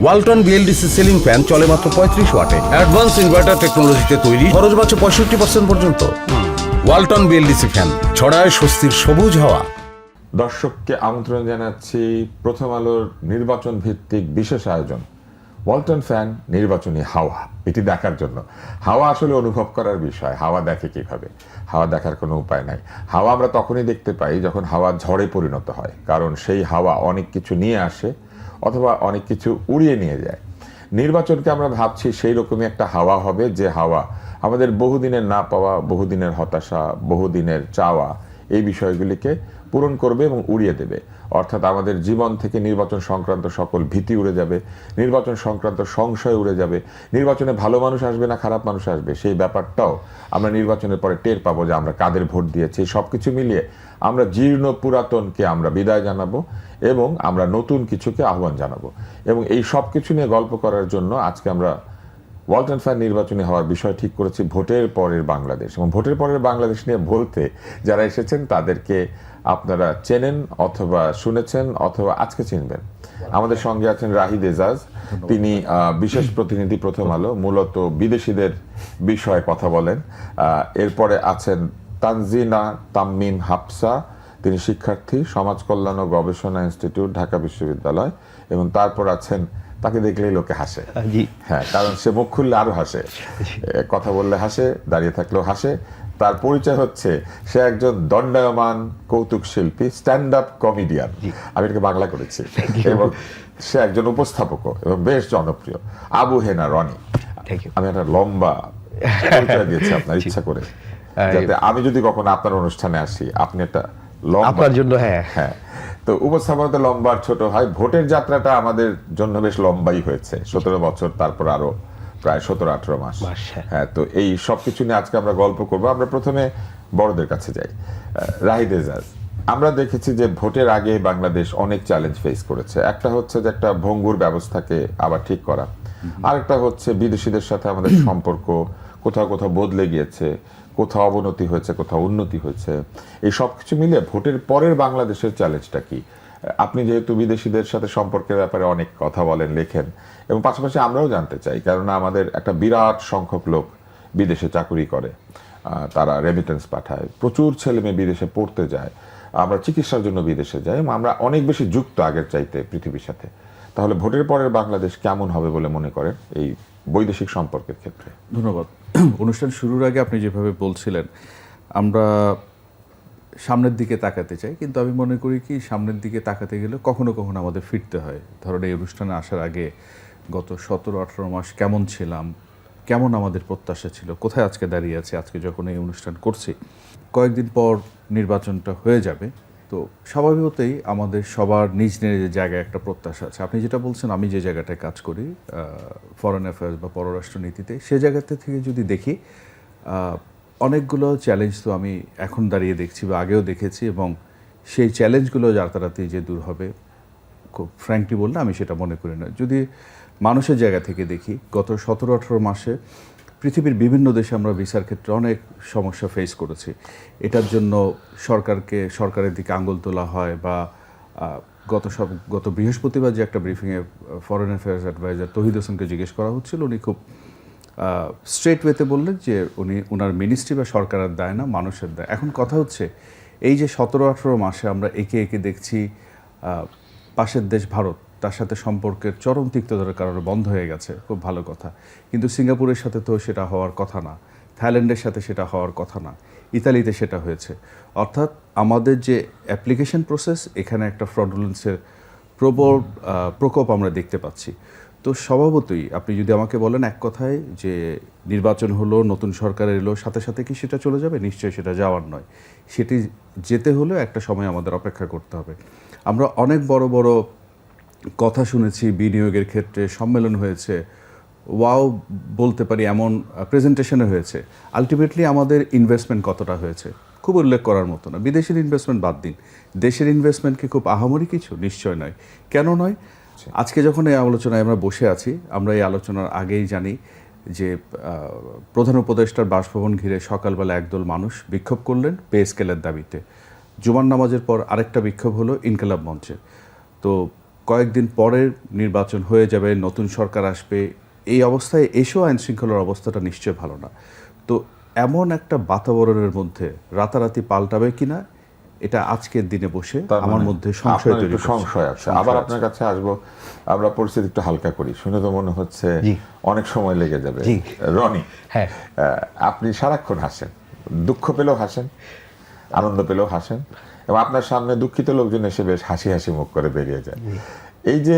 Walton BLDC ceiling fan চলে মাত্র 35 ওয়াটে। Advance inverter টেকনোলজিতে তৈরি, খরচ বাঁচে 65% পর্যন্ত। ওয়ালটন বিএলডিসি ফ্যান ছড়ায় স্বস্তির সবুজ হাওয়া। দর্শককে আমন্ত্রণ জানাচ্ছি প্রথম আলোর নির্বাচন ভিত্তিক বিশেষ আয়োজন ওয়ালটন ফ্যান নির্বাচনী হাওয়া, এটি দেখার জন্য। হাওয়া আসলে অনুভব করার বিষয়। হাওয়া দেখে কিভাবে? হাওয়া দেখার কোনো উপায় নাই। হাওয়া আমরা তখনই দেখতে পাই যখন হাওয়া ঝড়ে পরিণত হয়, কারণ সেই হাওয়া অনেক কিছু নিয়ে আসে অথবা অনেক কিছু উড়িয়ে নিয়ে যায়। নির্বাচনকে আমরা ভাবছি সেই রকমই একটা হাওয়া হবে, যে হাওয়া আমাদের বহুদিনের না পাওয়া, বহুদিনের হতাশা, বহুদিনের চাওয়া, এই বিষয়গুলিকে পূরণ করবে এবং উড়িয়ে দেবে। অর্থাৎ আমাদের জীবন থেকে নির্বাচন সংক্রান্ত সকল ভীতি উড়ে যাবে, নির্বাচন সংক্রান্ত সংশয় উড়ে যাবে। নির্বাচনে ভালো মানুষ আসবে না খারাপ মানুষ আসবে, সেই ব্যাপারটাও আমরা নির্বাচনের পরে টের পাবো, যে আমরা কাদের ভোট দিয়েছি। সব কিছু মিলিয়ে আমরা জীর্ণ পুরাতনকে আমরা বিদায় জানাবো এবং আমরা নতুন কিছুকে আহ্বান জানাবো। এবং এই সব কিছু নিয়ে গল্প করার জন্য আজকে আমরা ওয়ালটন ফ্যান নির্বাচনী হওয়ার বিষয় ঠিক করেছি ভোটের পরের বাংলাদেশ। এবং ভোটের পরের বাংলাদেশ নিয়ে বলতে যারা এসেছেন তাদেরকে আপনারা চেনেন অথবা শুনেছেন অথবা আজকে চিনবেন। আমাদের সঙ্গে আছেন রাহিদ এজাজ, তিনি বিশেষ প্রতিনিধি প্রথম আলো, মূলত বিদেশিদের বিষয়ে কথা বলেন। এরপরে আছেন তানজিনা তাম্মিম হাফসা, তিনি শিক্ষার্থী, সমাজ কল্যাণ ও গবেষণা ইনস্টিটিউট, ঢাকা বিশ্ববিদ্যালয়। এবং তারপর আছেন, তাকে দেখলেই লোকে হাসে, হ্যাঁ, কারণ সে মুখ খুললে আরো হাসে, কথা বললে হাসে, দাঁড়িয়ে থাকলেও হাসে। তার পরিচয় হচ্ছে সে একজন দণ্ডায়মান কৌতুক শিল্পী, স্ট্যান্ড আপ কমেডিয়ান, আমি এটাকে বাংলা করেছি, এবং সে একজন উপস্থাপক এবং বেশ জনপ্রিয়, আবু হেনা রনি। আমি একটা লম্বা পরিচয় দিয়েছি আপনার ইচ্ছা করে, যাতে আমি যদি কখনো আপনার অনুষ্ঠানে আসি আপনি একটা আপনার জন্য, হ্যাঁ। তো উপস্থাপনা লম্বা আর ছোট হয়। ভোটের যাত্রাটা আমাদের জন্য বেশ লম্বাই হয়েছে, 17 বছর, তারপর আরো প্রায় 17-18 মাস। হ্যাঁ, তো এই সবকিছু নিয়ে আজকে আমরা গল্প করবো। আমরা প্রথমে বড়দের কাছে যাই। রাহিদ এজাজ, আমরা দেখেছি যে ভোটের আগে বাংলাদেশ অনেক চ্যালেঞ্জ ফেস করেছে। একটা হচ্ছে যে একটা ভঙ্গুর ব্যবস্থাকে আবার ঠিক করা, আরেকটা হচ্ছে বিদেশিদের সাথে আমাদের সম্পর্ক কোথাও কোথাও বদলে গিয়েছে, কোথাও অবনতি হয়েছে, কোথাও উন্নতি হয়েছে। এই সব কিছু মিলিয়ে ভোটের পরের বাংলাদেশের চ্যালেঞ্জটা কি? আপনি যেহেতু বিদেশিদের সাথে সম্পর্কের ব্যাপারে অনেক কথা বলেন, লেখেন, এবং পাশাপাশি আমরাও জানতে চাই, কেননা আমাদের একটা বিরাট সংখ্যক লোক বিদেশে চাকুরি করে, তারা রেমিটেন্স পাঠায়, প্রচুর ছেলে মেয়ে বিদেশে পড়তে যায়, আমরা চিকিৎসার জন্য বিদেশে যাই, এবং আমরা অনেক বেশি যুক্ত আগের চাইতে পৃথিবীর সাথে। তাহলে ভোটের পরের বাংলাদেশ কেমন হবে বলে মনে করেন এই বৈদেশিক সম্পর্কের ক্ষেত্রে? ধন্যবাদ। অনুষ্ঠান শুরুর আগে আপনি যেভাবে বলছিলেন, আমরা সামনের দিকে তাকাতে চাই, কিন্তু আমি মনে করি কি, সামনের দিকে তাকাতে গেলে কখনো কখনো আমাদের ফিরতে হয়। ধরুন, এই অনুষ্ঠানে আসার আগে গত 17-18 মাস কেমন ছিলাম, কেমন আমাদের প্রত্যাশা ছিল, কোথায় আজকে দাঁড়িয়ে আছে। আজকে যখন এই অনুষ্ঠান করছি, কয়েকদিন পর নির্বাচনটা হয়ে যাবে, তো স্বাভাবিকতই আমাদের সবার নিজ নিজ জায়গায় একটা প্রত্যাশা আছে। আপনি যেটা বলছেন, আমি যে জায়গাটায় কাজ করি, ফরেন অ্যাফেয়ার্স বা পররাষ্ট্রনীতিতে, সে জায়গাতে থেকে যদি দেখি, অনেকগুলো চ্যালেঞ্জ তো আমি এখন দাঁড়িয়ে দেখছি বা আগেও দেখেছি, এবং সেই চ্যালেঞ্জগুলো রাতারাতি যে দূর হবে, খুব ফ্র্যাঙ্কলি বললে আমি সেটা মনে করি না। যদি মানুষের জায়গা থেকে দেখি, গত 17-18 মাসে পৃথিবীর বিভিন্ন দেশে আমরা ভিসার ক্ষেত্রে অনেক সমস্যা ফেস করেছি। এটার জন্য সরকারের দিকে আঙুল তোলা হয়, বা গত বৃহস্পতিবার যে একটা ব্রিফিংয়ে ফরেন অ্যাফেয়ার্স অ্যাডভাইজার তহিদ হোসেনকে জিজ্ঞেস করা হচ্ছিল, উনি খুব স্ট্রেট ওয়েতে বললেন যে ওনার মিনিস্ট্রি বা সরকারের দায় না, মানুষের দায়। এখন কথা হচ্ছে, এই যে 17-18 মাসে আমরা একে একে দেখছি পাশের দেশ ভারত, তার সাথে সম্পর্কের চরম তিক্ততার কারণে বন্ধ হয়ে গেছে, খুব ভালো কথা, কিন্তু সিঙ্গাপুরের সাথে তো সেটা হওয়ার কথা না, থাইল্যান্ডের সাথে সেটা হওয়ার কথা না, ইতালিতে সেটা হয়েছে। অর্থাৎ আমাদের যে অ্যাপ্লিকেশন প্রসেস, এখানে একটা ফ্রডুলেন্সের প্রবল প্রকোপ আমরা দেখতে পাচ্ছি। তো স্বভাবতই আপনি যদি আমাকে বলেন এক কথায় যে নির্বাচন হলো, নতুন সরকার এলো, সাথে সাথে কি সেটা চলে যাবে? নিশ্চয়ই সেটা যাওয়ার নয়। সেটি যেতে হলেও একটা সময় আমাদের অপেক্ষা করতে হবে। আমরা অনেক বড় বড় কথা শুনেছি, বিনিয়োগের ক্ষেত্রে সম্মেলন হয়েছে, ওয়াও বলতে পারি এমন প্রেজেন্টেশনে হয়েছে। আলটিমেটলি আমাদের ইনভেস্টমেন্ট কতটা হয়েছে খুব উল্লেখ করার মতো না। বিদেশের ইনভেস্টমেন্ট বাদ দিন, দেশের ইনভেস্টমেন্ট কি খুব আহামরি কিছু? নিশ্চয় নয়। কেন নয়? আজকে যখন এই আলোচনায় আমরা বসে আছি, আমরা এই আলোচনার আগেই জানি যে প্রধান উপদেষ্টার বাসভবন ঘিরে সকালবেলা একদল মানুষ বিক্ষোভ করলেন পে স্কেলের দাবিতে। জুমার নামাজের পর আরেকটা বিক্ষোভ হলো ইনকিলাব মঞ্চে। তো কয়েকদিন পরে নির্বাচন হয়ে যাবে, নতুন সরকার আসবে, এই অবস্থায় এসেও আইন শৃঙ্খলার অবস্থাটা নিশ্চয় ভালো না। তো এমন একটা বাতাবরণের মধ্যে রাতারাতি পাল্টাবে কিনা, এটা আজকের দিনে বসে তার আমার মানে মধ্যে সংশয় আপনার তৈরি একটু করছে। সংশয় আছে। আবার আপনার কাছে আসবো, আমরা পরিস্থিতি একটু হালকা করি, শুনে তো মনে হচ্ছে জি। অনেক সময় লেগে যাবে। জি। রনি, হ্যাঁ। আপনি সারাক্ষণ হাসেন, দুঃখ পেলেও হাসেন, আনন্দ পেলেও হাসেন, এবং আপনার সামনে দুঃখিত লোকজন এসে বেশ হাসি হাসি মুখ করে বেরিয়ে যায়। এই যে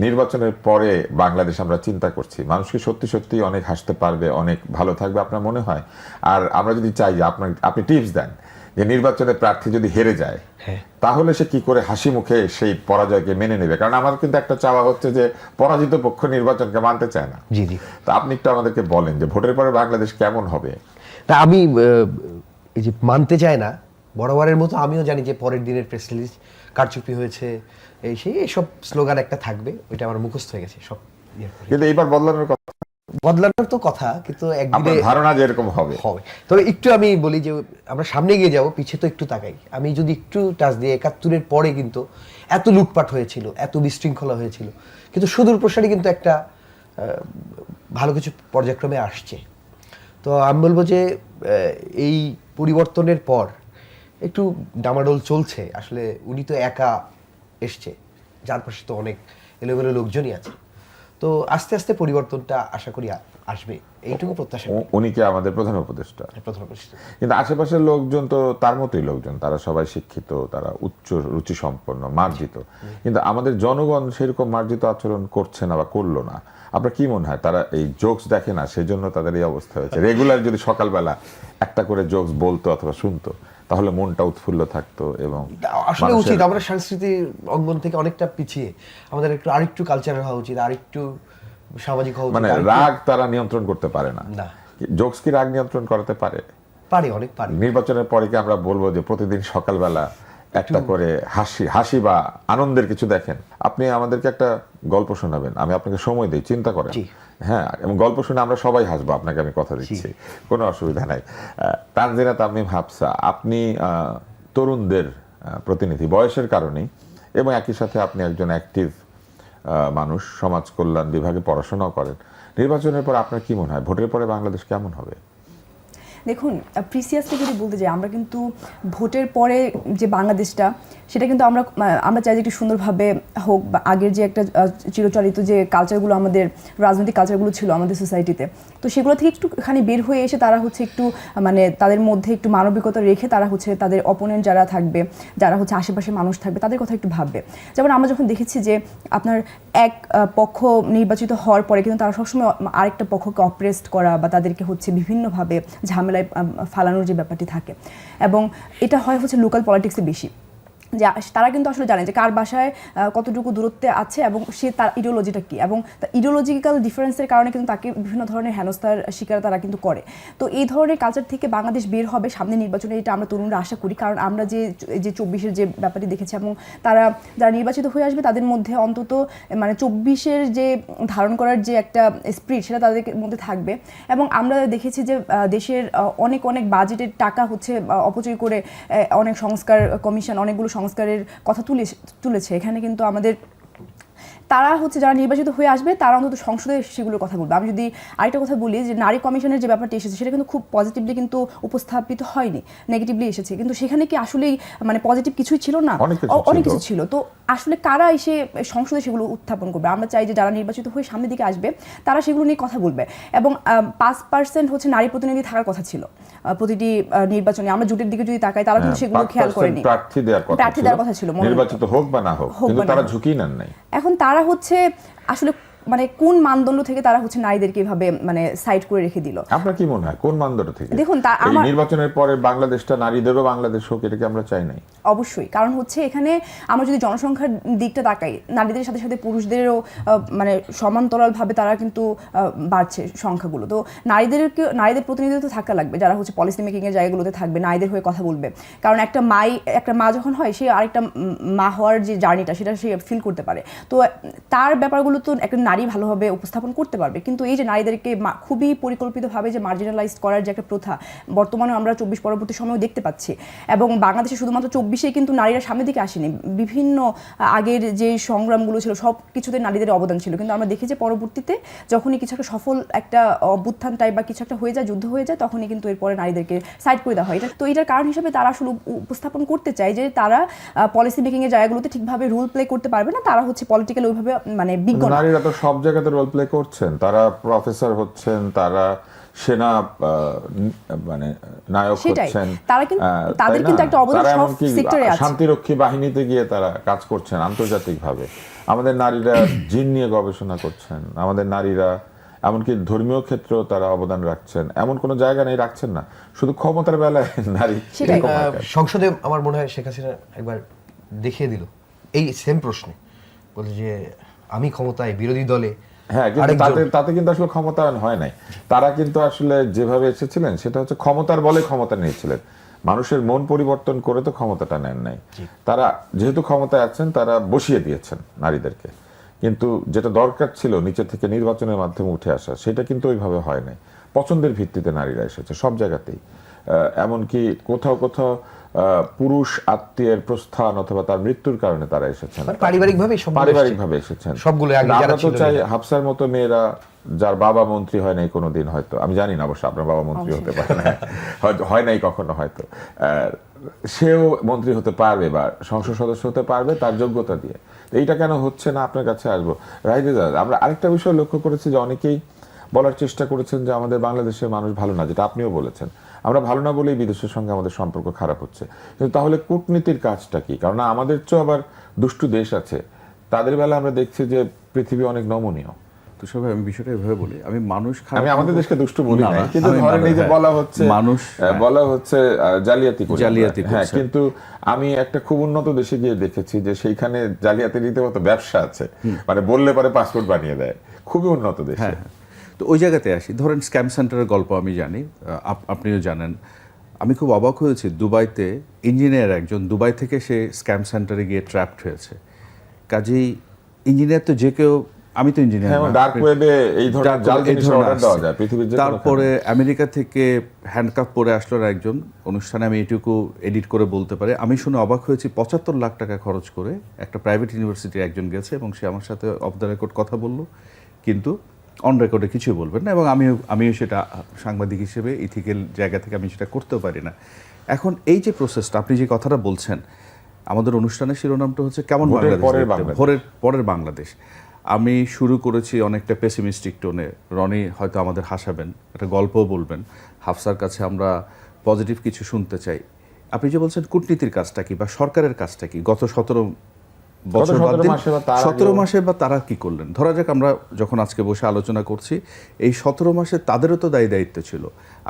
নির্বাচনের পরে বাংলাদেশ আমরা চিন্তা করছি, মানুষ কি সত্যি সত্যি অনেক হাসতে পারবে, অনেক ভালো থাকবে আপনার মনে হয়? আর আমরা যদি চাই যে আপনি টিপস দেন যে নির্বাচনে প্রার্থী যদি হেরে যায়, তাহলে সে কি করে হাসি মুখে সেই পরাজয়কে মেনে নেবে? কারণ আমার কিন্তু একটা চাওয়া হচ্ছে যে পরাজিত পক্ষ নির্বাচনকে মানতে চায় না। জি জি। তো আপনি একটু আমাদেরকে বলেন যে ভোটের পরে বাংলাদেশ কেমন হবে? তা আমি এই যে মানতে চাই না, বরাবরের মতো আমিও জানি যে পরের দিনের প্রেস রিলিজ কারচুপি হয়েছে, এই সেই এসব স্লোগান একটা থাকবে, ওইটা আমার মুখস্থ হয়ে গেছে সব। কিন্তু এইবার বদলানোর কথা, বদলানোর তো কথা, কিন্তু একদিনে আপনার ধারণা যে এরকম হবে। হবে। তবে একটু আমি বলি যে আমরা সামনে গিয়ে যাব, পিছিয়ে তো একটু তাকাই। আমি যদি একটু টাচ দিয়ে ৭১-এর পরে কিন্তু এত লুটপাট হয়েছিল, এত বিশৃঙ্খলা হয়েছিল, কিন্তু সুদূর প্রসারী কিন্তু একটা ভালো কিছু পর্যায়ক্রমে আসছে। তো আমি বলবো যে এই পরিবর্তনের পর একটু ডামাডোল চলছে। আসলে উনি তো একা এসছে, যার পাশে তো অনেক এলোমেলো লোকজনই আছে। তো আস্তে আস্তে পরিবর্তনটা আশা করি আসবে, এইটুকু প্রত্যাশা করি। উনি কি আমাদের প্রধান উপদেষ্টা? প্রথম প্রশ্ন। কিন্তু আশেপাশের লোকজন তো তার মতোই লোকজন, তারা সবাই শিক্ষিত, তারা উচ্চ রুচি সম্পন্ন, মার্জিত, কিন্তু আমাদের জনগণ সেরকম মার্জিত আচরণ করছে না বা করলো না। আপনার কি মনে হয় তারা এই জোকস দেখে না, সেজন্য তাদের এই অবস্থা হয়েছে? রেগুলার যদি সকালবেলা একটা করে জোকস বলতো অথবা শুনতো, তাহলে মনটা উৎফুল্ল থাকতো। এবং আসলে উচিত, আমরা সাংস্কৃতিক অঙ্গন থেকে অনেকটা পিছিয়ে, আমাদের একটু আরেকটু কালচার হওয়া উচিত, আরেকটু সামাজিক হওয়া উচিত। মানে রাগ তারা নিয়ন্ত্রণ করতে পারে না। না। জোকস কি রাগ নিয়ন্ত্রণ করতে পারে? পারে, অনেক পারে। নির্বাচনের পরে কি আমরা বলবো যে প্রতিদিন সকালবেলা একটা করে হাসি বা আনন্দের কিছু দেখেন? আপনি আমাদেরকে একটা গল্প শোনাবেন, আমি আপনাকে সময় দিই, চিন্তা করেন। হ্যাঁ, এবং গল্প শুনে আমরা সবাই হাসবো, আপনাকে আমি কথা দিচ্ছি, কোনো অসুবিধা নাই। তানজিনা তামিম হাফসা, আপনি তরুণদের প্রতিনিধি বয়সের কারণেই, এবং একই সাথে আপনি একজন অ্যাক্টিভ মানুষ, সমাজ কল্যাণ বিভাগে পড়াশোনাও করেন। নির্বাচনের পর আপনার কি মনে হয় ভোটের পরে বাংলাদেশ কেমন হবে? দেখুন, প্রিসিয়াসলি যদি বলতে যাই, আমরা কিন্তু ভোটের পরে যে বাংলাদেশটা, সেটা কিন্তু আমরা চাই যে একটু সুন্দরভাবে হোক, বা আগের যে একটা চিরচরিত যে কালচারগুলো, আমাদের রাজনৈতিক কালচারগুলো ছিল আমাদের সোসাইটিতে, তো সেগুলো থেকে একটুখানি বের হয়ে এসে তারা হচ্ছে একটু মানে তাদের মধ্যে একটু মানবিকতা রেখে তারা হচ্ছে তাদের অপোনেন্ট যারা থাকবে, যারা হচ্ছে আশেপাশে মানুষ থাকবে, তাদের কথা একটু ভাববে। যেমন আমরা যখন দেখেছি যে আপনার এক পক্ষ নির্বাচিত হওয়ার পরে কিন্তু তারা সবসময় আরেকটা পক্ষকে অপ্রেসড করা বা তাদেরকে হচ্ছে বিভিন্নভাবে ঝামেলায় ফালানোর যে ব্যাপারটি থাকে, এবং এটা হয় হচ্ছে লোকাল পলিটিক্সে বেশি, যে তারা কিন্তু আসলে জানে যে কার বাসায় কতটুকু দূরত্বে আছে এবং সে তার ইডিওলজিটা কী, এবং ইডিওলজিক্যাল ডিফারেন্সের কারণে কিন্তু তাকে বিভিন্ন ধরনের হেনস্থার শিকার তারা কিন্তু করে। তো এই ধরনের কালচার থেকে বাংলাদেশ বের হবে সামনে নির্বাচনে, এটা আমরা তরুণরা আশা করি। কারণ আমরা যে ২৪-এর যে ব্যাপারটি দেখেছি, এবং যারা নির্বাচিত হয়ে আসবে তাদের মধ্যে অন্তত মানে ২৪-এর যে ধারণ করার যে একটা স্পিরিট, সেটা তাদের মধ্যে থাকবে। এবং আমরা দেখেছি যে দেশের অনেক বাজেটের টাকা হচ্ছে অপচয় করে অনেক সংস্কার কমিশন অনেকগুলো সংস্কারের কথা তুলেছে। এখানে কিন্তু আমাদের তারা হচ্ছে যারা নির্বাচিত হয়ে আসবে তারা অন্তত সংসদে সেগুলোর কথা বলবে। আমি যদি আরেকটা কথা বলি, যে নারী কমিশনের যে ব্যাপারটি এসেছে, সেটা কিন্তু খুব পজিটিভলি কিন্তু উপস্থাপিত হয়নি, নেগেটিভলি এসেছে। কিন্তু সেখানে কি আসলেই মানে পজিটিভ কিছুই ছিল না? অনেক কিছু ছিল। তো আসলে কারা এসে সংসদে সেগুলো উত্থাপন করবে? আমরা চাই যে যারা নির্বাচিত হয়ে সামনের দিকে আসবে তারা সেগুলো নিয়ে কথা বলবে। এবং ৫% হচ্ছে নারী প্রতিনিধি থাকার কথা ছিল প্রতিটি নির্বাচনে। আমরা জোটের দিকে যদি তাকাই, তারা কিন্তু সেগুলো খেয়াল করেনি। প্রার্থী দেওয়ার কথা ছিল, নির্বাচিত হোক বা না হোক, কিন্তু তারা ঝুঁকি নেন নাই। এখন তারা হচ্ছে আসলে মানে কোন মানদণ্ড থেকে তারা হচ্ছে নারীদেরকে এভাবে মানে সাইড করে রেখে দিল? আপনার কি মনে হয় কোন মানদণ্ড থেকে? দেখুন, নির্বাচনের পরে বাংলাদেশটা নারীদেরও বাংলাদেশ হোক, এটাকে আমরা চাই নাই। অবশ্যই, কারণ হচ্ছে এখানে আমরা যদি জনসংখ্যার দিকটা তাকাই, নারীদের সাথে সাথে পুরুষদেরও মানে সমান্তরালভাবে তারা কিন্তু বাড়ছে সংখ্যাগুলো। তো নারীদের প্রতিনিধিত্ব থাকা লাগবে, যারা হচ্ছে পলিসি মেকিংয়ের জায়গাগুলোতে থাকবে, নারীদের হয়ে কথা বলবে। কারণ একটা মা যখন হয়, সে আরেকটা মা হওয়ার যে জার্নিটা, সেটা সে ফিল করতে পারে। তো তার ব্যাপারগুলো তো একটা নারী নারী ভালোভাবে উপস্থাপন করতে পারবে। কিন্তু এই যে নারীদেরকে খুবই পরিকল্পিতভাবে যে মার্জিনালাইজ করার যে একটা প্রথা বর্তমানে আমরা 24 পরবর্তী সময়েও দেখতে পাচ্ছি, এবং বাংলাদেশে শুধুমাত্র 24-এ কিন্তু নারীরা সামনের দিকে আসেনি, বিভিন্ন আগের যে সংগ্রামগুলো ছিল সব কিছুতে নারীদের অবদান ছিল, কিন্তু আমরা দেখি যে পরবর্তীতে যখনই কিছু একটা সফল একটা অভ্যুত্থান টাইপ বা কিছু একটা হয়ে যায়, যুদ্ধ হয়ে যায়, তখনই কিন্তু এরপরে নারীদেরকে সাইড করে দেওয়া হয়। তো এটার কারণ হিসেবে তারা আসলে উপস্থাপন করতে চায় যে তারা পলিসি মেকিং এর জায়গাগুলোতে ঠিকভাবে রোল প্লে করতে পারবে না, তারা হচ্ছে পলিটিক্যাল ওইভাবে মানে বিজ্ঞ না। নারীরা তো সব জায়গাতে রোল প্লে করছেন, তারা প্রফেসর হচ্ছেন, তারা সেনা মানে নায়ক সেটাই। হচ্ছেন, তারা কিন্তু তাদের কিন্তু একটা অবদান তারা সব এমনকি সেক্টরে আছে। শান্তিরক্ষী বাহিনীতে গিয়ে তারা কাজ করছেন আন্তর্জাতিকভাবে। আমাদের নারীরা জিন নিয়ে গবেষণা করছেন, আমাদের নারীরা এমনকি ধর্মীয় ক্ষেত্রেও তারা অবদান রাখছেন, এমন কোনো জায়গা নেই রাখছেন না, শুধু ক্ষমতার বেলায় নারী সেটাই। এরকম হয় কেন? সংসদে আমার মনে হয় শেখ হাসিনা একবার দেখিয়ে দিল এই সেম প্রশ্নে, বলে যে আমি ক্ষমতায়, বিরোধী দলে হ্যাঁ, কিন্তু আরেকজন। তাতে কিন্তু আসলে ক্ষমতায়ন হয় নাই। তারা কিন্তু আসলে যেভাবে এসেছিলেন সেটা হচ্ছে ক্ষমতার বলে ক্ষমতা নিয়েছিলেন, মানুষের মন পরিবর্তন করে তো ক্ষমতাটা নেন নাই। তারা যেহেতু ক্ষমতায় আছেন তারা বসিয়ে দিয়েছেন নারীদেরকে, কিন্তু যেটা দরকার ছিল নিচে থেকে নির্বাচনের মাধ্যমে উঠে আসা, সেটা কিন্তু ওইভাবে হয় নাই। পছন্দের ভিত্তিতে নারীরা এসেছে সব জায়গাতেই, এমনকি কোথাও কোথাও পুরুষ আত্মীয়ের প্রস্থান অথবা তার মৃত্যুর কারণে তারা এসেছেন, পারিবারিকভাবে এসেছেন সবগুলো আগে আমরা যারা তো ছিল চাই হাফসার মতো মেয়েরা, যার বাবা মন্ত্রী হয় নাই কোনোদিন, হয়তো আমি জানি না অবশ্য আপনার বাবা মন্ত্রী হতে পারে না, হয় নাই কখনো, হয়তো সেও মন্ত্রী হতে পারবে বা সংসদ সদস্য হতে পারবে তার যোগ্যতা দিয়ে। এইটা কেন হচ্ছে না আপনার কাছে আসবো। রাইজা, আমরা আরেকটা বিষয় লক্ষ্য করেছি যে অনেকেই বলার চেষ্টা করেছেন যে আমাদের বাংলাদেশের মানুষ ভালো না, যেটা আপনিও বলেছেন, আমরা ভালো না বলেই বিদেশের সঙ্গে আমাদের সম্পর্ক খারাপ হচ্ছে। কিন্তু তাহলে কূটনীতির কাজটা কি? কারণ আমাদের চেয়েও আবার দুষ্টু দেশ আছে, তাদের বেলা আমরা দেখছি যে পৃথিবী অনেক নমনীয়। তো সবাই আমি বিষয়টা এভাবে বলি, আমি মানুষ খারাপ, আমি আমাদের দেশকে দুষ্টু বলি না, না, না, কিন্তু আমি ধরেন এই যে হ্যাঁ, বলা হচ্ছে মানুষ বলা হচ্ছে জালিয়াতি করি জালিয়াতি আমরা। হ্যাঁ, করছে। কিন্তু আমি একটা খুব উন্নত দেশে গিয়ে দেখেছি যে সেইখানে জালিয়াতি রীতিমতো ব্যবসা আছে, মানে বললে পরে পাসপোর্ট বানিয়ে দেয়, খুবই উন্নত দেশে। হ্যাঁ, তো ওই জায়গাতে আসি, ধরেন স্ক্যাম সেন্টারের গল্প আমি জানি, আপনিও জানেন। আমি খুব অবাক হয়েছি, দুবাইতে ইঞ্জিনিয়ার একজন দুবাই থেকে সে স্ক্যাম সেন্টারে গিয়ে ট্র্যাপড হয়েছে। কাজেই ইঞ্জিনিয়ার তো যে কেউ, আমি তো ইঞ্জিনিয়ার, হ্যাঁ, ডার্ক ওয়েবে এই ধরনের জাল জিনিস অর্ডার দেওয়া যায় পৃথিবীর যে কোনো তারপরে আমেরিকা থেকে হ্যান্ডকাপ পরে আসলো একজন অনুষ্ঠানে, আমি এটুকু এডিট করে বলতে পারি, আমি শুনে অবাক হয়েছি 75 লাখ টাকা খরচ করে একটা প্রাইভেট ইউনিভার্সিটির একজন গেছে এবং সে আমার সাথে অফ দ্য রেকর্ড কথা বললো, কিন্তু অন রেকর্ডে কিছুই বলবেন না, এবং আমিও সেটা সাংবাদিক হিসেবে ইথিক্যাল জায়গা থেকে আমি সেটা করতেও পারি না। এখন এই যে প্রসেসটা আপনি যে কথাটা বলছেন, আমাদের অনুষ্ঠানের শিরোনামটা হচ্ছে কেমন বাংলাদেশ, ভোরের পরের বাংলাদেশ। আমি শুরু করেছি অনেকটা পেসিমিস্টিক টোনে, রনি হয়তো আমাদের হাসাবেন, একটা গল্পও বলবেন, হাফসার কাছে আমরা পজিটিভ কিছু শুনতে চাই। আপনি যে বলছেন কূটনীতির কাজটা কি বা সরকারের কাজটা কি, গত 17 বছর বাদ দিন, 17 মাসে বা তারা কি করলেন, ধরা যাক আমরা যখন আজকে বসে আলোচনা করছি, এই 17 মাসে তাদেরও তো দায়িত্ব ছিল।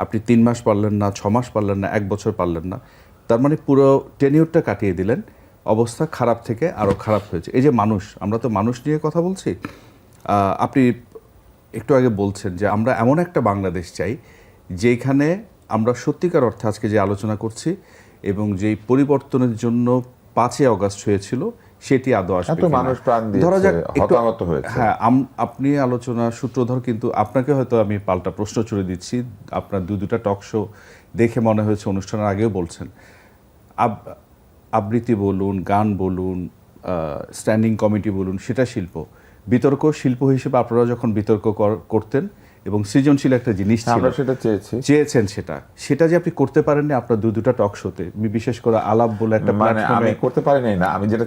আপনি 3 মাস পারলেন না, 6 মাস পারলেন না, 1 বছর পারলেন না, তার মানে পুরো টেনিউরটা কাটিয়ে দিলেন, অবস্থা খারাপ থেকে আরও খারাপ হয়েছে। এই যে মানুষ, আমরা তো মানুষ নিয়ে কথা বলছি, আপনি একটু আগে বলছেন যে আমরা এমন একটা বাংলাদেশ চাই যেখানে আমরা সত্যিকার অর্থে আজকে যে আলোচনা করছি এবং যেই পরিবর্তনের জন্য 5ই আগস্ট হয়েছিল সেটি আদৌ আসবে কিনা। মানুষ প্রাণ দিয়েছে, ধরা যাক হতাহত হয়েছে। হ্যাঁ, আপনি আলোচনা সূত্রধর, কিন্তু আপনাকে হয়তো আমি পাল্টা প্রশ্ন ছুড়ে দিচ্ছি, আপনার দুটা টক শো দেখে মনে হয়েছে অনুষ্ঠানের আগেও বলছেন, আবৃত্তি বলুন, গান বলুন, স্ট্যান্ডিং কমিটি বলুন, সেটা শিল্প, বিতর্ক শিল্প হিসেবে আপনারা যখন বিতর্ক করতেন এবং সৃজনশীল একটা জিনিস ছিল, আমরা সেটা চেয়েছেন, সেটা যে আপনি করতে পারেননি আপনার দুটা টক শোতে, বিশেষ করে আলাপ বলে একটা প্ল্যাটফর্মে আমি করতে পারি না, আমি যেটা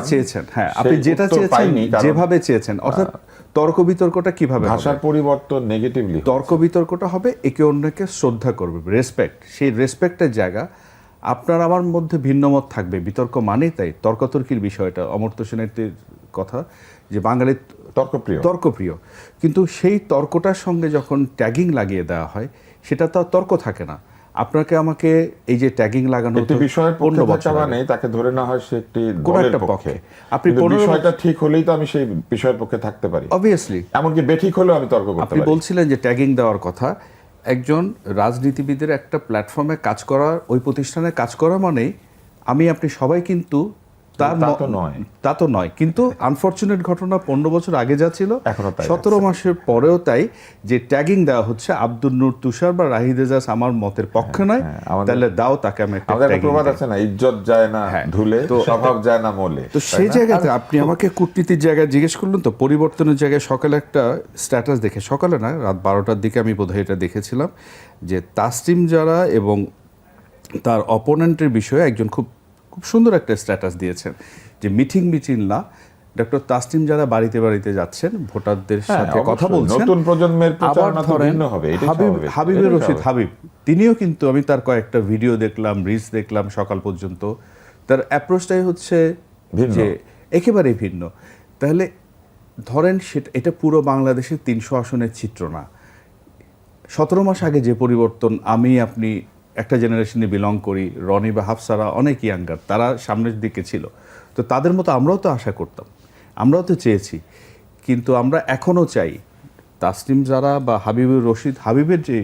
চেয়েছেন, হ্যাঁ আপনি যেটা চেয়েছেন যেভাবে চেয়েছেন, অর্থাৎ তর্ক বিতর্কটা কিভাবে ভাষার পরিবর্তন নেগেটিভলি, তর্ক বিতর্কটা হবে একে অন্যকে শ্রদ্ধা করবে, রেসপেক্ট, সেই রেসপেক্টের জায়গা। আপনার আমার মধ্যে ভিন্নমত থাকবে, বিতর্ক মানেই তাই তর্কাতর্কির বিষয়টা, অমর্ত্য সেনের কথা যে বাঙালির তর্কপ্রিয়, কিন্তু সেই তর্কটার সঙ্গে যখন ট্যাগিং লাগিয়ে দেওয়া হয় সেটা তো তর্ক থাকে না। আপনাকে আমাকে এই যে ট্যাগিং লাগানো বিষয়ের পক্ষে থাকা মানে তাকে ধরে না হয় সে একটি দলের পক্ষে, আপনি বিষয়টা ঠিক হলেই তো আমি সেই বিষয়ের পক্ষে থাকতে পারি, অবভিয়াসলি, এমনকি বেঠিক হলেও আমি তর্ক করতে পারি। আপনি বলছিলেন যে ট্যাগিং দেওয়ার কথা, একজন রাজনীতিবিদের একটা প্ল্যাটফর্মে কাজ করা, ওই প্রতিষ্ঠানে কাজ করা মানেই আপনি সবাই কিন্তু তা তো নয়। তা তো নয়, কিন্তু আনফরচুনেট ঘটনা 15 বছর আগে যা ছিল এখনো তাই 17 মাসের পরেও তাই, যে ট্যাগিং দেওয়া হচ্ছে আব্দুল নূর তুষার বা রাহিদ এজাজ আমার মতের পক্ষে নয়, তাহলে দাও তাকে আমি একটা আমাদের একটা tagging প্রবাদ দিই। আছে না, ইজ্জত যায় না হ্যাঁ। ধুলে, স্বভাব যায় না মোলে। তো সেই জায়গাতে আপনি আমাকে কূটনীতির জায়গায় জিজ্ঞেস করলেন তো, পরিবর্তনের জায়গায় সকালে একটা স্ট্যাটাস দেখে, সকালে না রাত 12টার দিকে আমি বোধহয় এটা দেখেছিলাম, যে তাসলিম যারা এবং তার অপোনেন্টের বিষয়ে একজন খুব খুব সুন্দর একটা স্ট্যাটাস দিয়েছেন, যে মিটিং না, ডক্টর তাসলিম যারা বাড়িতে বাড়িতে যাচ্ছেন, ভোটারদের সাথে কথা অবশ্যই। বলছেন। নতুন প্রজন্মের আবার প্রচারণা তো ধরেন ভিন্ন হবে, এটাই স্বাভাবিক। হাবিবের এটাই রশিদ স্বাভাবিক। হাবিব, তিনিও কিন্তু, আমি তার কয়েকটা ভিডিও দেখলাম, রিলস দেখলাম সকাল পর্যন্ত, তার অ্যাপ্রোচটাই হচ্ছে ভিন্ন। যে একেবারেই ভিন্ন। তাহলে ধরেন সেটা, এটা পুরো বাংলাদেশের 300 আসনের চিত্র না। 17 মাস আগে যে পরিবর্তন, আমি আপনি একটা জেনারেশনে বিলং করি, রনি বা হাফসারা অনেক ইয়াঙ্গার, তারা সামনের দিকে ছিল, তো তাদের মতো আমরাও তো আশা করতাম, আমরাও তো চেয়েছি, কিন্তু আমরা এখনও চাই তাসলিম যারা বা হাবিবুর রশিদ হাবিবের যে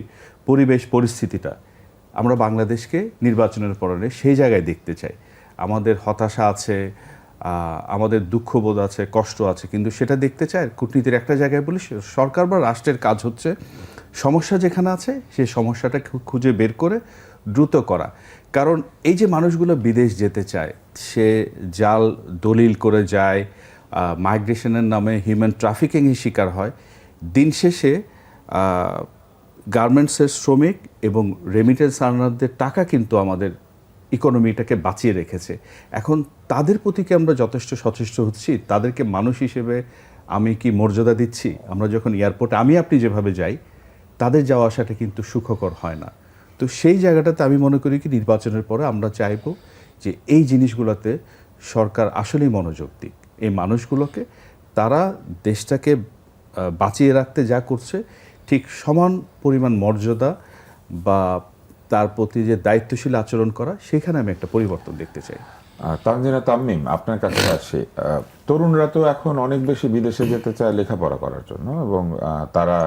পরিবেশ পরিস্থিতিটা, আমরা বাংলাদেশকে নির্বাচনের পরে সেই জায়গায় দেখতে চাই। আমাদের হতাশা আছে, আমাদের দুঃখবোধ আছে, কষ্ট আছে, কিন্তু সেটা দেখতে চাই। কূটনীতির একটা জায়গায় বলি, সরকার বা রাষ্ট্রের কাজ হচ্ছে সমস্যা যেখানে আছে সেই সমস্যাটা খুঁজে বের করে দ্রুত করা। কারণ এই যে মানুষগুলো বিদেশ যেতে চায়, সে জাল দলিল করে যায়, মাইগ্রেশনের নামে হিউম্যান ট্রাফিকিংয়ের শিকার হয়, দিন শেষে গার্মেন্টসের শ্রমিক এবং রেমিটেন্স আর্নারদের টাকা কিন্তু আমাদের ইকোনমিটাকে বাঁচিয়ে রেখেছে। এখন তাদের প্রতি কি আমরা যথেষ্ট সচেষ্ট হচ্ছি? তাদেরকে মানুষ হিসেবে আমি কি মর্যাদা দিচ্ছি? আমরা যখন এয়ারপোর্টে আমি আপনি যেভাবে যাই, তাদের যাওয়া আসাটা কিন্তু সুখকর হয় না। তো সেই জায়গাটাতে আমি মনে করি কি নির্বাচনের পরে আমরা চাইব যে এই জিনিসগুলোতে সরকার আসলেই মনোযোগ দিক, এই মানুষগুলোকে, তারা দেশটাকে বাঁচিয়ে রাখতে যা করছে ঠিক সমান পরিমাণ মর্যাদা বা তার প্রতি যে দায়িত্বশীল আচরণ করা, সেখানে আমি একটা পরিবর্তন দেখতে চাই। তানজিনা তামিম, আপনার কাছে আসি। তরুণরা তো এখন অনেক বেশি বিদেশে যেতে চায় লেখাপড়া করার জন্য, এবং তারা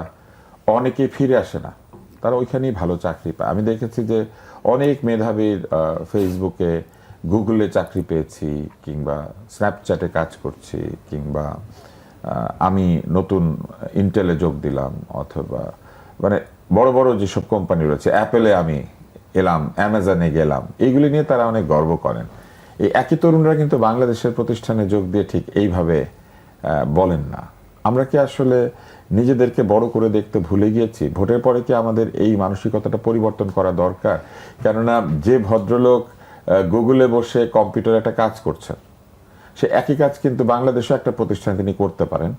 অনেকে ফিরে আসে না, তারা ওইখানেই ভালো চাকরি পায়। আমি দেখেছি যে অনেক মেধাবীর ফেসবুকে গুগলে চাকরি পেয়েছি, কিংবা স্ন্যাপচ্যাটে কাজ করছি, কিংবা আমি নতুন ইন্টেলে যোগ দিলাম, অথবা মানে বড় বড় যেসব কোম্পানি রয়েছে, অ্যাপেলে আমি এলাম, অ্যামাজনে গেলাম, এইগুলি নিয়ে তারা অনেক গর্ব করেন। এই একই তরুণরা কিন্তু বাংলাদেশের প্রতিষ্ঠানে যোগ দিয়ে ঠিক এইভাবে বলেন না। আমরা কি আসলে নিজেদেরকে বড় করে দেখতে ভুলে গিয়েছি? ভোটের পরে কি আমাদের এই মানসিকতাটা পরিবর্তন করা দরকার? কেননা যে ভদ্রলোক গুগলে বসে কম্পিউটারে একটা কাজ করছেন, সে একই কাজ কিন্তু বাংলাদেশে একটা প্রতিষ্ঠানে তিনি করতে পারেন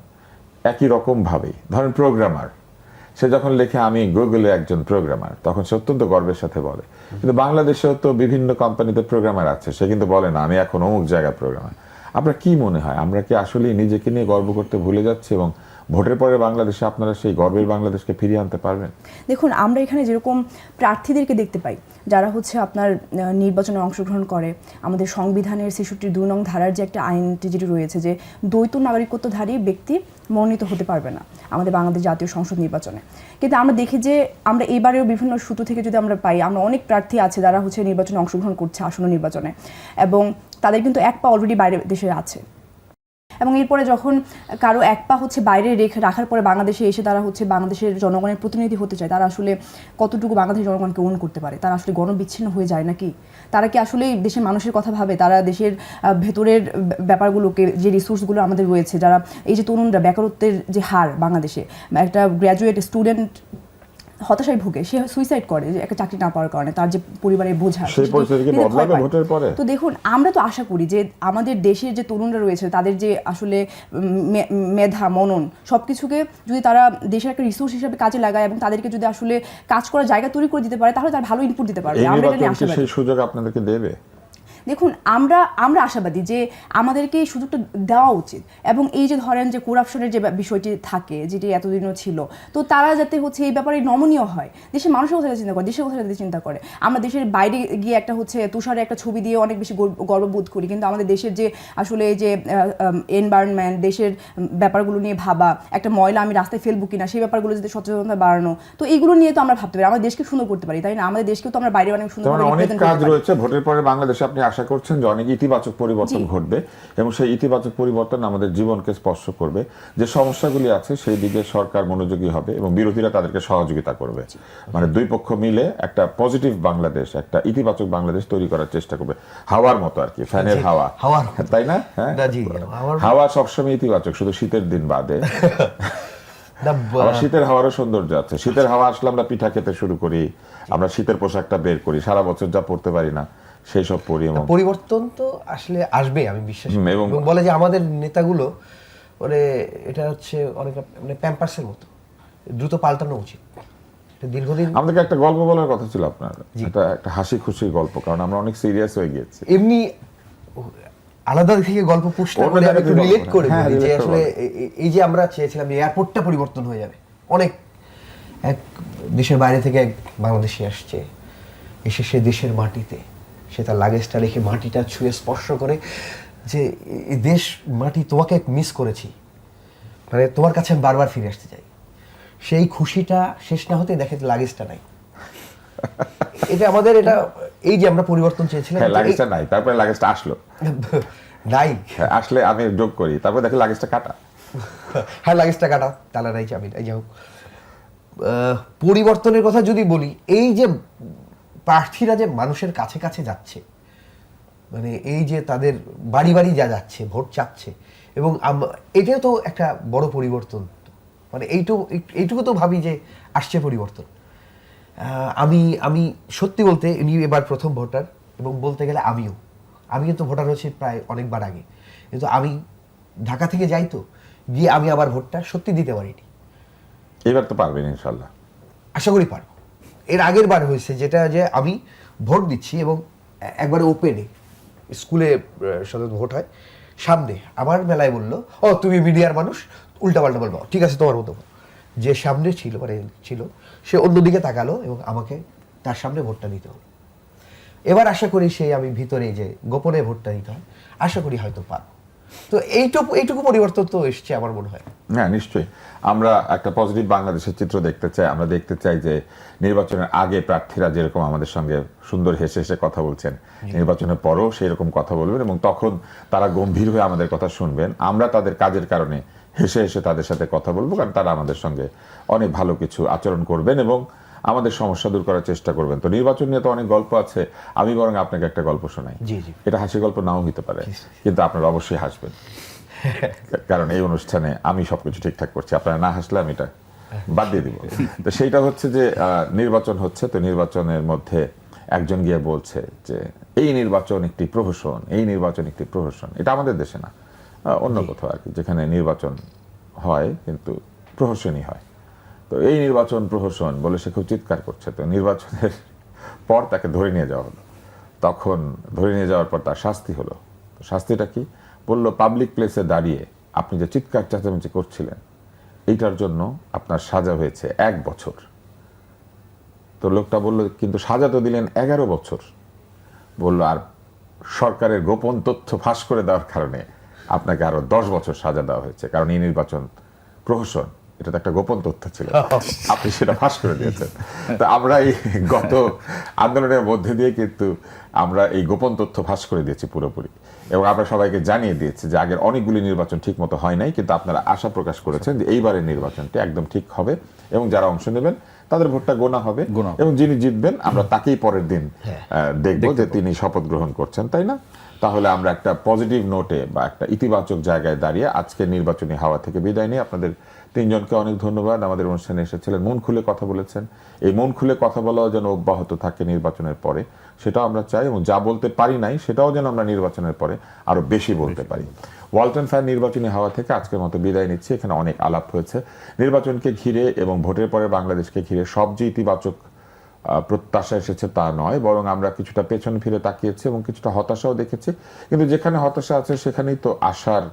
একই রকমভাবেই। ধরেন প্রোগ্রামার, সে যখন লেখে আমি গুগলে একজন প্রোগ্রামার, তখন সে অত্যন্ত গর্বের সাথে বলে। কিন্তু বাংলাদেশেও তো বিভিন্ন কোম্পানিতে প্রোগ্রামার আছে, সে কিন্তু বলে না আমি এখন অমুক জায়গায় প্রোগ্রামার। আপনার কি মনে হয়, আমরা কি আসলে নিজেকে নিয়ে গর্ব করতে ভুলে যাচ্ছি, এবং ভোটের পরে বাংলাদেশে আপনারা সেই গর্বের বাংলাদেশকে ফিরিয়ে আনতে পারবেন? দেখুন, আমরা এখানে যেরকম প্রার্থীদেরকে দেখতে পাই, যারা হচ্ছে আপনার নির্বাচনে অংশগ্রহণ করে, আমাদের সংবিধানের ৬৬(২) নং ধারার যে একটা আইনটি যেটি রয়েছে, যে দ্বৈত নাগরিকত্বধারী ব্যক্তি মনোনীত হতে পারবে না আমাদের বাংলাদেশ জাতীয় সংসদ নির্বাচনে। কিন্তু আমরা দেখি যে আমরা এবারেও বিভিন্ন সূত্র থেকে যদি আমরা পাই, আমরা অনেক প্রার্থী আছে যারা হচ্ছে নির্বাচনে অংশগ্রহণ করছে, আসন্ন নির্বাচনে, এবং তাদের কিন্তু এক পা অলরেডি বাইরে দেশে আছে, এবং এরপরে যখন কারো এক পা হচ্ছে বাইরে রাখার পরে বাংলাদেশে এসে তারা হচ্ছে বাংলাদেশের জনগণের প্রতিনিধি হতে চায়, তারা আসলে কতটুকু বাংলাদেশের জনগণকে ওন করতে পারে? তারা আসলে গণবিচ্ছিন্ন হয়ে যায় নাকি? তারা কি আসলে দেশের মানুষের কথা ভাবে? তারা দেশের ভেতরের ব্যাপারগুলোকে, যে রিসোর্সগুলো আমাদের রয়েছে, যারা এই যে তরুণরা, বেকারত্বের যে হার বাংলাদেশে, একটা গ্র্যাজুয়েট স্টুডেন্ট হতাশায় ভুগে, সে সুইসাইড করে যে একটা চাকরি না পাওয়ার কারণে, তার যে পরিবারের বোঝা। তো দেখুন, আমরা তো আশা করি যে আমাদের দেশের যে তরুণরা রয়েছে, তাদের যে আসলে মেধা, মনন, সব কিছুকে যদি তারা দেশের একটা রিসোর্স হিসেবে কাজে লাগায় এবং তাদেরকে যদি আসলে কাজ করার জায়গা তৈরি করে দিতে পারে, তাহলে তার ভালো ইনপুট দিতে পারবে। আমরা এটা নিয়ে আশাবাদী। সেই সুযোগ আপনাদেরকে দেবে? দেখুন, আমরা আশাবাদী যে আমাদেরকে এই সুযোগটা দেওয়া উচিত, এবং এই যে ধরেন যে করাপশনের যে বিষয়টি থাকে, যেটি এতদিনও ছিল, তো তারা যাতে হচ্ছে এই ব্যাপারে নমনীয় হয়, দেশের মানুষের কথা চিন্তা করে, দেশের কথা যাতে চিন্তা করে। আমরা দেশের বাইরে গিয়ে একটা হচ্ছে তুষারে একটা ছবি দিয়ে অনেক বেশি গর্ববোধ করি, কিন্তু আমাদের দেশের যে আসলে এই যে এনভায়রনমেন্ট, দেশের ব্যাপারগুলো নিয়ে ভাবা, একটা ময়লা আমি রাস্তায় ফেলবো কিনা, সেই ব্যাপারগুলো যদি সচেতনতা বাড়ানো, তো এইগুলো নিয়ে তো আমরা ভাবতে পারি, আমাদের দেশকে সুন্দর করতে পারি, তাই না? আমাদের দেশকেও তো আমরা বাইরে অনেক সুন্দরভাবে অনেক কাজ রয়েছে। ভোটের পরে বাংলাদেশে আপনি আশা করছেন যে অনেক ইতিবাচক পরিবর্তন ঘটবে এবং সেই ইতিবাচক পরিবর্তন আমাদের জীবনকে স্পর্শ করবে। যে সমস্যাগুলি আছে সেই দিকে সরকার মনোযোগী হবে এবং বিরোধীরা তাদেরকে সহযোগিতা করবে। মানে দুই পক্ষ মিলে একটা পজিটিভ বাংলাদেশ, একটা ইতিবাচক বাংলাদেশ তৈরি করার চেষ্টা করবে, হাওয়ার মতো আর কি, ফ্যানের হাওয়া, হাওয়ার তাই না? হ্যাঁ, না জি, হাওয়া সবসময় ইতিবাচক, শুধু শীতের দিন বাদে। না, আবার শীতের হাওয়ারও সৌন্দর্য আছে। শীতের হাওয়া আসলে আমরা পিঠা খেতে শুরু করি, আমরা শীতের পোশাকটা বের করি, সারা বছর যা পড়তে পারি না সেই সব পরি। এবং পরিবর্তন তো আসলে আসবে আমি বিশ্বাস করি। এবং এবং বলে যে আমাদের নেতাগুলো মানে এটা হচ্ছে অনেক মানে প্যাম্পার্সের মতো, দ্রুত পাল্টানো উচিত। এটা দীর্ঘদিন আমাদেরকে একটা গল্প বলার কথা ছিল আপনার, একটা হাসি খুশির গল্প, কারণ আমরা অনেক সিরিয়াস হয়ে গিয়েছি। এমনি আলাদা থেকে গল্প পুষ্ট অন্য করে জায়গা একটু থেকে রিলেট গল্প, করে হ্যাঁ, বলি যে relate করে আসলে বলো। এই যে আমরা চেয়েছিলাম যে এয়ারপোর্টটা পরিবর্তন হয়ে যাবে, অনেক এক দেশের বাইরে থেকে এক বাংলাদেশি আসছে, এসে সে দেশের মাটিতে সে তার লাগেজটা রেখে মাটিটা ছুঁয়ে স্পর্শ করে যে এই দেশ মাটি তোমাকে মিস করেছি, মানে তোমার কাছে আমি বারবার ফিরে আসতে চাই। সেই খুশিটা শেষ না হতে দেখে লাগেজটা নাই। এটা আমাদের এটা এই যে আমরা পরিবর্তন চেয়েছিলাম, হ্যাঁ, লাগেজটা নাই, তারপরে লাগেজটা আসলো। নাই, হ্যাঁ, আসলে আমি যোগ করি, তারপরে দেখি লাগেজটা কাটা। হ্যাঁ লাগেজটা কাটা, তালা নাই, চাবি নাই। যাই হোক, পরিবর্তনের কথা যদি বলি, এই যে প্রার্থীরা যে মানুষের কাছে কাছে যাচ্ছে, মানে এই যে তাদের বাড়ি বাড়ি যা যাচ্ছে, ভোট চাচ্ছে, এবং এটাও তো একটা বড় পরিবর্তন। মানে এইটুকু তো ভাবি যে আসছে পরিবর্তন। আমি সত্যি বলতে ইনি এবার প্রথম ভোটার, এবং বলতে গেলে আমি কিন্তু ভোটার হয়েছি প্রায় অনেকবার আগে, কিন্তু আমি ঢাকা থেকে যাই তো, গিয়ে আমি আবার ভোটটা সত্যি দিতে পারিনি। এবার তো পারবেন ইনশাল্লাহ। আশা করি পারবো। এর আগের বার হয়েছে যেটা যে আমি ভোট দিচ্ছি এবং একবারে ওপেনে স্কুলে সাধারণত ভোট হয়, সামনে আমার মেলায় বললো, ও তুমি মিডিয়ার মানুষ, উল্টাপাল্টা বলবো, ঠিক আছে তোমার মতো। যে সামনে ছিল মানে ছিল সে অন্যদিকে তাকালো এবং আমাকে তার সামনে ভোটটা দিতে হলো। এবার আশা করি সেই আমি ভিতরে যে গোপনে ভোটটা দিতে হয়, আশা করি হয়তো পারবো। তো এইটুকু পরিবর্তন তো এসছে আমার মনে হয়। হ্যাঁ, নিশ্চয়ই আমরা একটা পজিটিভ বাংলাদেশের চিত্র দেখতে চাই। আমরা দেখতে চাই যে নির্বাচনের আগে প্রার্থীরা যেরকম আমাদের সঙ্গে সুন্দর হেসে হেসে কথা বলছেন, নির্বাচনের পরও সেই রকম কথা বলবেন এবং তখন তারা গম্ভীর হয়ে আমাদের কথা শুনবেন। আমরা তাদের কাজের কারণে হেসে হেসে তাদের সাথে কথা বলবো, কারণ তারা আমাদের সঙ্গে অনেক ভালো কিছু আচরণ করবেন এবং আমাদের সমস্যা দূর করার চেষ্টা করবেন। তো নির্বাচন নিয়ে তো অনেক গল্প আছে, আমি বরং আপনাকে একটা গল্প শোনাই। জি জি, এটা হাসি গল্প নাও হতে পারে, কিন্তু আপনারা অবশ্যই হাসবেন, কারণ এই অনুষ্ঠানে আমি সবকিছু ঠিকঠাক করছি, আপনারা না হাসলে আমি এটা বাদ দিয়ে দিব। তো সেইটা হচ্ছে যে নির্বাচন হচ্ছে, তো নির্বাচনের মধ্যে একজন গিয়ে বলছে যে এই নির্বাচন একটি প্রহসন, এই নির্বাচন একটি প্রহসন। এটা আমাদের দেশে না, অন্য কোথাও আর কি, যেখানে নির্বাচন হয় কিন্তু প্রহসনই হয়। তো এই নির্বাচন প্রহসন বলে সে খুব চিৎকার করছে। তো নির্বাচনের পর তাকে ধরে নিয়ে যাওয়া হলো। তখন ধরে নিয়ে যাওয়ার পর তার শাস্তি হলো। শাস্তিটা কি বললো, পাবলিক প্লেসে দাঁড়িয়ে আপনি যে চিৎকার চেঁচামেচি করছিলেন এইটার জন্য আপনার সাজা হয়েছে 1 বছর। তো লোকটা বলল, কিন্তু সাজা তো দিলেন 11 বছর। বলল, আর সরকারের গোপন তথ্য ফাঁস করে দেওয়ার কারণে আপনাকে আরো 10 বছর সাজা দেওয়া হয়েছে, কারণ এই নির্বাচন প্রহসন, এটা তো একটা গোপন তথ্য ছিল, আপনি সেটা ফাঁস করে দিয়েছেন। তো আমরা এই গত আন্দোলনের মধ্যে দিয়ে কিন্তু আমরা এই গোপন তথ্য ফাঁস করে দিয়েছি পুরোপুরি, এবং আমরা সবাইকে জানিয়ে দিয়েছি যে আগের অনেকগুলি নির্বাচন ঠিক মতো হয় নাই, কিন্তু আপনারা আশা প্রকাশ করেছেন যে এইবারের নির্বাচনটি একদম ঠিক হবে এবং যারা অংশ নেবেন তাদের ভোটটা গোনা হবে, এবং যিনি জিতবেন আমরা তাকেই পরের দিন দেখবো যে তিনি শপথ গ্রহণ করছেন, তাই না? তাহলে আমরা একটা পজিটিভ নোটে বা একটা ইতিবাচক জায়গায় দাঁড়িয়ে আজকে নির্বাচনী হাওয়া থেকে বিদায় নিয়ে আপনাদের 3 জনকে অনেক ধন্যবাদ। আমাদের অনুষ্ঠানে এসেছিলেন, মন খুলে কথা বলেছেন। এই মন খুলে কথা বলাও যেন অব্যাহত থাকে নির্বাচনের পরে, সেটাও আমরা চাই, এবং যা বলতে পারি নাই সেটাও যেন আমরা নির্বাচনের পরে আরো বেশি বলতে পারি। ওয়ালটন ফ্যান নির্বাচনী হাওয়া থেকে আজকের মতো বিদায় নিচ্ছি। এখানে অনেক আলাপ হয়েছে নির্বাচনকে ঘিরে এবং ভোটের পরে বাংলাদেশকে ঘিরে। সব যে ইতিবাচক প্রত্যাশা এসেছে তা নয়, বরং আমরা কিছুটা পেছন ফিরে তাকিয়েছি এবং কিছুটা হতাশাও দেখেছি। কিন্তু যেখানে হতাশা আছে সেখানেই তো আসার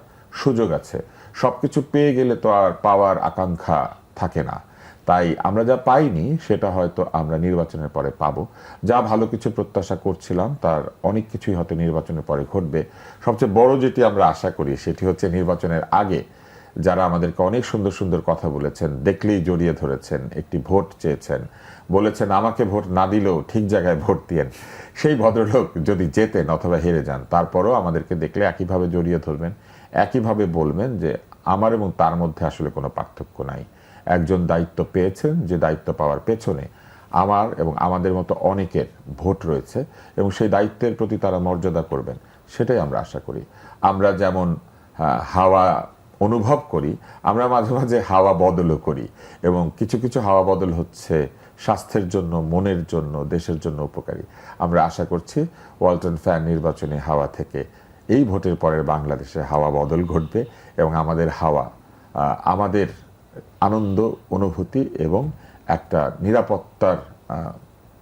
সুযোগ আছে। সবকিছু পেয়ে গেলে তো আর পাওয়ার আকাঙ্ক্ষা থাকে না। তাই আমরা যা পাইনি সেটা হয়তো আমরা নির্বাচনের পরে পাবো। যা ভালো কিছু প্রত্যাশা করছিলাম তার অনেক কিছুই হয়তো নির্বাচনের পরে ঘটবে। সবচেয়ে বড় যেটি আমরা আশা করি সেটি হচ্ছে নির্বাচনের আগে যারা আমাদেরকে অনেক সুন্দর সুন্দর কথা বলেছেন, দেখলেই জড়িয়ে ধরেছেন, একটি ভোট চেয়েছেন, বলেছেন আমাকে ভোট না দিলেও ঠিক জায়গায় ভোট দিয়েন, সেই ভদ্রলোক যদি জেতেন অথবা হেরে যান, তারপরও আমাদেরকে দেখলে একইভাবে জড়িয়ে ধরবেন, একইভাবে বলবেন যে আমার এবং তার মধ্যে আসলে কোনো পার্থক্য নাই। একজন দায়িত্ব পেয়েছেন, যে দায়িত্ব পাওয়ার পেছনে আমার এবং আমাদের মতো অনেকের ভোট রয়েছে এবং সেই দায়িত্বের প্রতি তারা মর্যাদা করবেন, সেটাই আমরা আশা করি। আমরা যেমন হাওয়া অনুভব করি, আমরা মাঝে মাঝে হাওয়া বদলও করি, এবং কিছু কিছু হাওয়া বদল হচ্ছে স্বাস্থ্যের জন্য, মনের জন্য, দেশের জন্য উপকারী। আমরা আশা করছি ওয়ালটন ফ্যান নির্বাচনী হাওয়া থেকে এই ভোটের পরের বাংলাদেশে হাওয়া বদল ঘটবে এবং আমাদের হাওয়া আমাদের আনন্দ, অনুভূতি এবং একটা নিরাপত্তার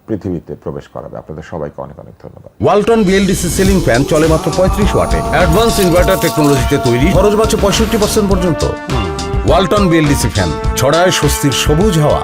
পৃথিবীতে প্রবেশ করাবে। আপনাদের সবাইকে অনেক অনেক ধন্যবাদ। ওয়ালটন বিএলডিসি সিলিং ফ্যান চলে মাত্র 35 ওয়াটে, অ্যাডভান্স ইনভার্টার টেকনোলজিতে তৈরি, খরচ বাঁচে 65% পর্যন্ত। ওয়ালটন বিএলডিসি ফ্যান ছড়ায় স্বস্তির সবুজ হাওয়া।